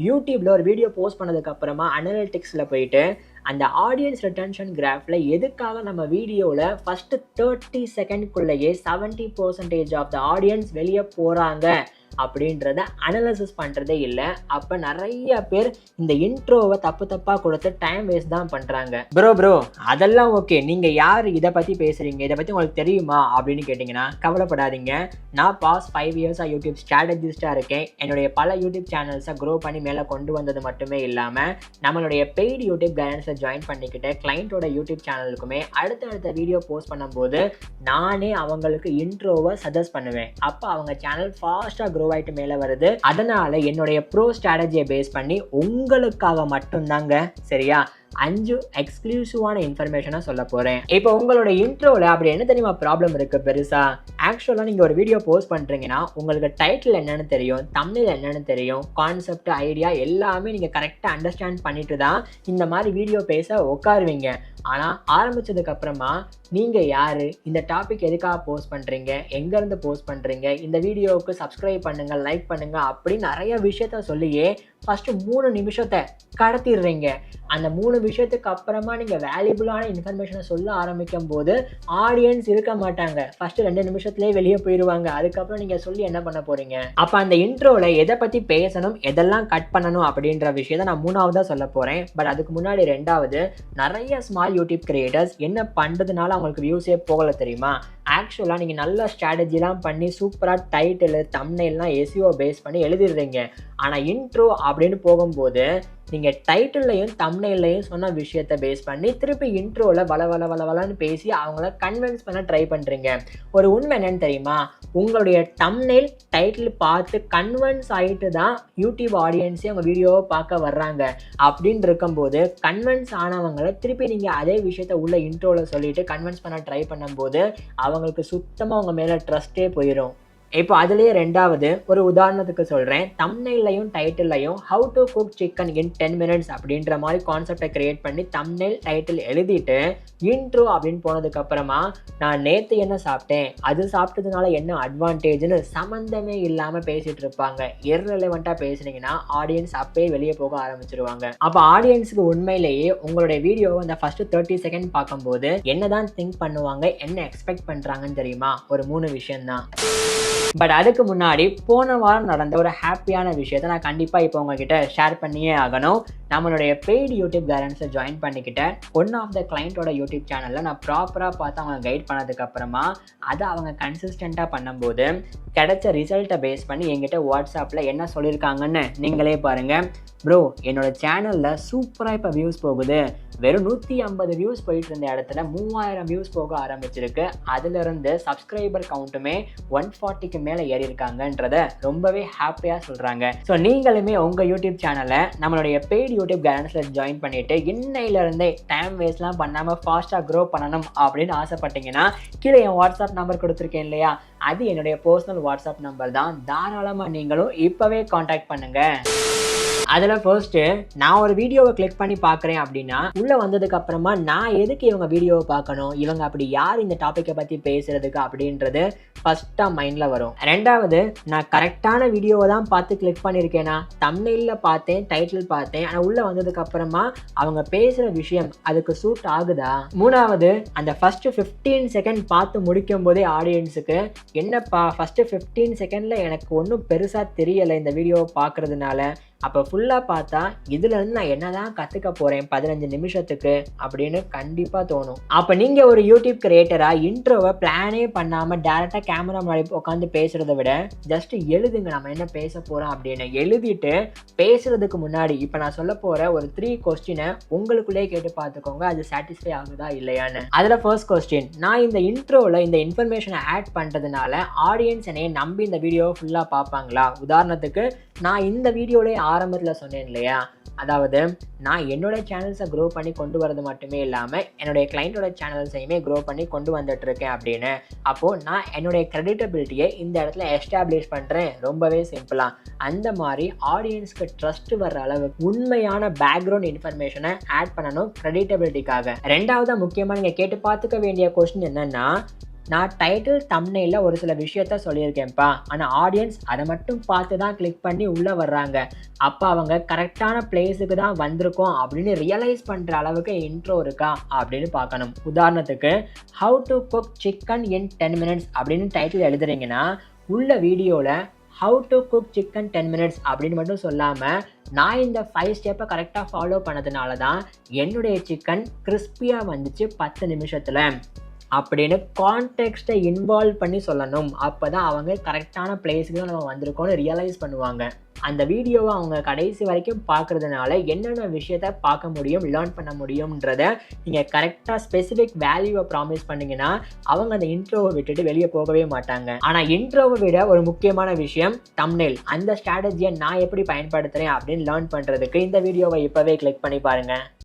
யூடியூப்ல ஒரு video post பண்ணதுக்கு அப்புறமா அனலிட்டிக்ஸ்ல போயிட்டு அந்த ஆடியன்ஸ் ரிட்டன்ஷன் கிராஃப்ல எதுக்காக நம்ம வீடியோவில் ஃபர்ஸ்ட் 30 செகண்ட்குள்ளேயே 70% ஆஃப் த ஆடியன்ஸ் வெளியே போகிறாங்க அப்படின்றத அனலைசிஸ் பண்ணுறதே இல்லை. அப்போ நிறைய பேர் இந்த இன்ட்ரோவை தப்பாக கொடுத்து டைம் வேஸ்ட் தான் பண்ணுறாங்க. ப்ரோ அதெல்லாம் ஓகே, நீங்கள் யார் இதை பற்றி பேசுகிறீங்க, இதை பற்றி உங்களுக்கு தெரியுமா அப்படின்னு கேட்டிங்கன்னா கவலைப்படாதீங்க. நான் பாஸ்ட் 5 இயர்ஸாக யூடியூப் ஸ்ட்ராட்டஜிஸ்டாக இருக்கேன். என்னுடைய பல யூடியூப் சேனல்ஸை க்ரோ பண்ணி மேலே கொண்டு வந்தது மட்டுமே இல்லாமல் நம்மளுடைய பெய்டு யூடியூப் கைடன்ஸை ஜாயின் பண்ணிக்கிட்டு கிளைண்ட்டோட யூடியூப் சேனலுக்குமே அடுத்த வீடியோ போஸ்ட் பண்ணும்போது நானே அவங்களுக்கு இன்ட்ரோவை சஜஸ்ட் பண்ணுவேன். அப்போ அவங்க சேனல் ஃபாஸ்ட்டாக க்ரோ ஆகிட்டு மேலே வருது. அதனால என்னுடைய ப்ரோ ஸ்ட்ராட்டஜியை பேஸ் பண்ணி உங்களுக்காக மட்டும்தாங்க சரியா 5 எக்ஸ்க்ளூசிவான இன்ஃபர்மேஷனாக சொல்ல போகிறேன். இப்போ உங்களோட இன்ட்ரோவில் அப்படி என்ன தெரியுமா ப்ராப்ளம் இருக்குது பெருசா? ஆக்சுவலாக நீங்கள் ஒரு வீடியோ போஸ்ட் பண்ணுறீங்கன்னா உங்களுக்கு டைட்டில் என்னென்னு தெரியும், தம்ப்நெயில் என்னென்னு தெரியும், கான்செப்ட் ஐடியா எல்லாமே நீங்கள் கரெக்டாக அண்டர்ஸ்டாண்ட் பண்ணிட்டு தான் இந்த மாதிரி வீடியோ பேச உட்காருவீங்க. ஆனால் ஆரம்பித்ததுக்கு அப்புறமா நீங்கள் யார், இந்த டாபிக் எதுக்காக போஸ்ட் பண்ணுறீங்க, எங்கேருந்து போஸ்ட் பண்ணுறீங்க, இந்த வீடியோவுக்கு சப்ஸ்கிரைப் பண்ணுங்கள், லைக் பண்ணுங்கள் அப்படின்னு நிறைய விஷயத்த சொல்லியே ஃபஸ்ட்டு 3 நிமிஷத்தை கடத்திடுறீங்க. அந்த 3 விஷயத்துக்கு அப்புறமா நீங்கள் வேல்யூபிளான இன்ஃபர்மேஷனை சொல்ல ஆரம்பிக்கும் போது ஆடியன்ஸ் இருக்க மாட்டாங்க. ஃபஸ்ட்டு 2 நிமிஷத்துலேயே வெளியே போயிடுவாங்க. அதுக்கப்புறம் நீங்கள் சொல்லி என்ன பண்ண போகிறீங்க? அப்போ அந்த இன்ட்ரோவில் எதை பற்றி பேசணும், எதெல்லாம் கட் பண்ணணும் அப்படின்ற விஷயத்தை நான் 3ஆவதாக சொல்ல போகிறேன். பட் அதுக்கு முன்னாடி 2வது, நிறைய ஸ்மால் யூடியூப் கிரியேட்டர்ஸ் என்ன பண்ணுறதுனால அவங்களுக்கு வியூஸே போகலை தெரியுமா? ஆக்சுவலாக நீங்கள் நல்ல ஸ்ட்ராட்டஜிலாம் பண்ணி சூப்பராக டைட்டில் தம்ப்நெயில்லாம் எஸ்இஓ பேஸ் பண்ணி எழுதிடுறீங்க. ஆனால் இன்ட்ரோ அப்படின்னு போகும்போது நீங்கள் டைட்டில்லையும் தம்ப்நெயில்லையும் சொன்ன விஷயத்தை பேஸ் பண்ணி திருப்பி இன்ட்ரோவில் வளன்னு பேசி அவங்கள கன்வின்ஸ் பண்ண ட்ரை பண்ணுறீங்க. ஒரு உண்மை என்னன்னு தெரியுமா? உங்களுடைய தம்ப்நெயில் டைட்டில் பார்த்து கன்வின்ஸ் ஆகிட்டு தான் யூடியூப் ஆடியன்ஸே அவங்க வீடியோவை பார்க்க வர்றாங்க. அப்படின்னு இருக்கும்போது கன்வின்ஸ் ஆனவங்களை திருப்பி நீங்கள் அதே விஷயத்த உள்ள இன்ட்ரோவில் சொல்லிட்டு கன்வின்ஸ் பண்ண ட்ரை பண்ணும்போது அவங்களுக்கு சுத்தமாக அவங்க மேலே ட்ரஸ்ட்டே போயிடும். இப்போ அதுலேயே 2வது ஒரு உதாரணத்துக்கு சொல்கிறேன். தம்ப்நெயில்லையும் டைட்டில்லையும் how to cook chicken in 10 minutes அப்படின்ற மாதிரி கான்செப்டை கிரியேட் பண்ணி தம்ப்நெயில் டைட்டில் எழுதிட்டு இன்ட்ரோ அப்படின்னு போனதுக்கப்புறமா நான் நேற்று என்ன சாப்பிட்டேன், அது சாப்பிட்டதுனால என்ன அட்வான்டேஜ்னு சம்மந்தமே இல்லாமல் பேசிகிட்டு இருப்பாங்க. இர்ரெலவெண்ட்டாக பேசுனீங்கன்னா ஆடியன்ஸ் அப்பயே வெளியே போக ஆரம்பிச்சிருவாங்க. அப்போ ஆடியன்ஸுக்கு உண்மையிலேயே உங்களுடைய வீடியோவை அந்த ஃபஸ்ட்டு 30 செகண்ட் பார்க்கும்போது என்ன தான் திங்க் பண்ணுவாங்க, என்ன எக்ஸ்பெக்ட் பண்ணுறாங்கன்னு தெரியுமா? ஒரு 3 விஷயம்தான். பட் அதுக்கு முன்னாடி போன வாரம் நடந்த ஒரு ஹாப்பியான விஷயத்தை நான் கண்டிப்பாக இப்போ உங்ககிட்ட ஷேர் பண்ணியே ஆகணும். நம்மளுடைய பெய்டு யூடியூப் கைடன்ஸை ஜாயின் பண்ணிக்கிட்டேன். ஒன் ஆஃப் த கிளைண்ட்டோட யூடியூப் சேனலில் நான் ப்ராப்பராக பார்த்து அவங்க கைட் பண்ணதுக்கப்புறமா அதை அவங்க கன்சிஸ்டண்ட்டாக பண்ணும்போது கிடைச்ச ரிசல்ட்டை பேஸ் பண்ணி என்கிட்ட வாட்ஸ்அப்பில் என்ன சொல்லியிருக்காங்கன்னு நீங்களே பாருங்கள். ப்ரோ, என்னோட சேனலில் சூப்பராக இப்போ வியூஸ் போகுது. வெறும் 150 வியூஸ் போயிட்டு இருந்த இடத்துல 3000 வியூஸ் போக ஆரம்பிச்சிருக்கு. அதிலிருந்து சப்ஸ்கிரைபர் கவுண்ட்டுமே 140க்கு மேலே ஏறி இருக்காங்கன்றத ரொம்பவே ஹாப்பியாக சொல்கிறாங்க. ஸோ நீங்களுமே உங்கள் யூடியூப் சேனலை நம்மளுடைய பெய்டு யூடியூப் கைடன்ஸில் ஜாயின் பண்ணிவிட்டு இன்னையிலேருந்தே டைம் வேஸ்ட்லாம் பண்ணாமல் ஃபாஸ்ட்டாக க்ரோ பண்ணணும் அப்படின்னு ஆசைப்பட்டீங்கன்னா கீழே என் வாட்ஸ்அப் நம்பர் கொடுத்துருக்கேன் இல்லையா, அது என்னுடைய பர்சனல் வாட்ஸ்அப் நம்பர் தான். தாராளமாக நீங்களும் இப்போவே காண்டாக்ட் பண்ணுங்கள். அதில் ஃபர்ஸ்ட்டு நான் ஒரு வீடியோவை கிளிக் பண்ணி பார்க்குறேன் அப்படின்னா உள்ளே வந்ததுக்கு அப்புறமா நான் எதுக்கு இவங்க வீடியோவை பார்க்கணும், இவங்க அப்படி யார் இந்த டாப்பிக்கை பற்றி பேசுகிறதுக்கு அப்படின்றது ஃபஸ்ட்டாக மைண்டில் வரும். 2வது, நான் கரெக்டான வீடியோவை தான் பார்த்து கிளிக் பண்ணியிருக்கேனா, தம்ப்நெயிலில் பார்த்தேன், டைட்டில் பார்த்தேன், ஆனால் உள்ளே வந்ததுக்கு அப்புறமா அவங்க பேசுகிற விஷயம் அதுக்கு சூட் ஆகுதா. 3வது, அந்த ஃபஸ்ட்டு 15 செகண்ட் பார்த்து முடிக்கும் போதே ஆடியன்ஸுக்கு என்னப்பா ஃபஸ்ட்டு 15 செகண்டில் எனக்கு ஒன்றும் பெருசாக தெரியலை இந்த வீடியோவை பார்க்குறதுனால, அப்போ ஃபுல்லாக பார்த்தா இதுலேருந்து நான் என்ன தான் கற்றுக்க போகிறேன் 15 நிமிஷத்துக்கு அப்படின்னு கண்டிப்பாக தோணும். அப்போ நீங்கள் ஒரு யூடியூப் கிரியேட்டராக இன்ட்ரோவை பிளானே பண்ணாமல் டேரெக்டாக கேமரா முன்னாடி உட்காந்து பேசுகிறத விட ஜஸ்ட் எழுதுங்க நம்ம என்ன பேச போகிறோம் அப்படின்னு. எழுதிட்டு பேசுகிறதுக்கு முன்னாடி இப்போ நான் சொல்ல போகிற ஒரு 3 கொஸ்டினை உங்களுக்குள்ளே கேட்டு பார்த்துக்கோங்க, அது சாட்டிஸ்ஃபை ஆகுதா இல்லையான்னு. அதில் ஃபர்ஸ்ட் கொஸ்டின், நான் இந்த இன்ட்ரோவில் இந்த இன்ஃபர்மேஷனை ஆட் பண்ணுறதுனால ஆடியன்ஸ் என்னையை நம்பி இந்த வீடியோவை ஃபுல்லாக பார்ப்பாங்களா? உதாரணத்துக்கு நான் இந்த வீடியோவிலே ஆரம்பத்தில் சொன்னேன் இல்லையா, அதாவது நான் என்னோட சேனல்ஸை க்ரோ பண்ணி கொண்டு வரது மட்டுமே இல்லாமல் என்னுடைய கிளைண்ட்டோட சேனல்ஸையுமே க்ரோ பண்ணி கொண்டு வந்துட்டுருக்கேன் அப்படின்னு. அப்போது நான் என்னுடைய கிரெடிட்டபிலிட்டியை இந்த இடத்துல எஸ்டாப்ளிஷ் பண்ணுறேன் ரொம்பவே சிம்பிளாக. அந்த மாதிரி ஆடியன்ஸ்க்கு ட்ரஸ்ட் வர்ற அளவு உண்மையான பேக்ரவுண்ட் இன்ஃபர்மேஷனை ஆட் பண்ணணும் கிரெடிட்டபிலிட்டிக்காக. 2வது முக்கியமாக நீங்கள் கேட்டு பார்த்துக்க வேண்டிய கொஸ்டின் என்னென்னா, நான் டைட்டில் தம்ப்நெயில்ல ஒரு சில விஷயத்த சொல்லியிருக்கேன்ப்பா, ஆனால் ஆடியன்ஸ் அதை மட்டும் பார்த்து தான் கிளிக் பண்ணி உள்ளே வர்றாங்க, அப்போ அவங்க கரெக்டான பிளேஸுக்கு தான் வந்திருக்கோம் அப்படின்னு ரியலைஸ் பண்ணுற அளவுக்கு இன்ட்ரோ இருக்கா அப்படின்னு பார்க்கணும். உதாரணத்துக்கு how to cook chicken in 10 minutes அப்படின்னு டைட்டில் எழுதுறீங்கன்னா உள்ள வீடியோவில் how to cook chicken 10 minutes அப்படின்னு மட்டும் சொல்லாமல் நான் இந்த 5 ஸ்டெப்பை கரெக்டாக ஃபாலோ பண்ணதுனால தான் என்னுடைய சிக்கன் கிறிஸ்பியாக வந்துச்சு 10 நிமிஷத்தில் அப்படின்னு கான்டெக்ஸ்ட்டை இன்வால்வ் பண்ணி சொல்லணும். அப்போ தான் அவங்க கரெக்டான பிளேஸுக்கு தான் நம்ம வந்திருக்கோம்னு ரியலைஸ் பண்ணுவாங்க. அந்த வீடியோவை அவங்க கடைசி வரைக்கும் பார்க்குறதுனால என்னென்ன விஷயத்த பார்க்க முடியும், லேர்ன் பண்ண முடியும்ன்றத நீங்கள் கரெக்டாக ஸ்பெசிஃபிக் வேல்யூவை ப்ராமிஸ் பண்ணிங்கன்னா அவங்க அந்த இன்ட்ரோவை விட்டுட்டு வெளியே போகவே மாட்டாங்க. ஆனால் இன்ட்ரோவை விட ஒரு முக்கியமான விஷயம் தம்ப்நெயில். அந்த ஸ்ட்ராட்டஜியை நான் எப்படி பயன்படுத்துகிறேன் அப்படின்னு லேர்ன் பண்ணுறதுக்கு இந்த வீடியோவை இப்போவே கிளிக் பண்ணி பாருங்கள்.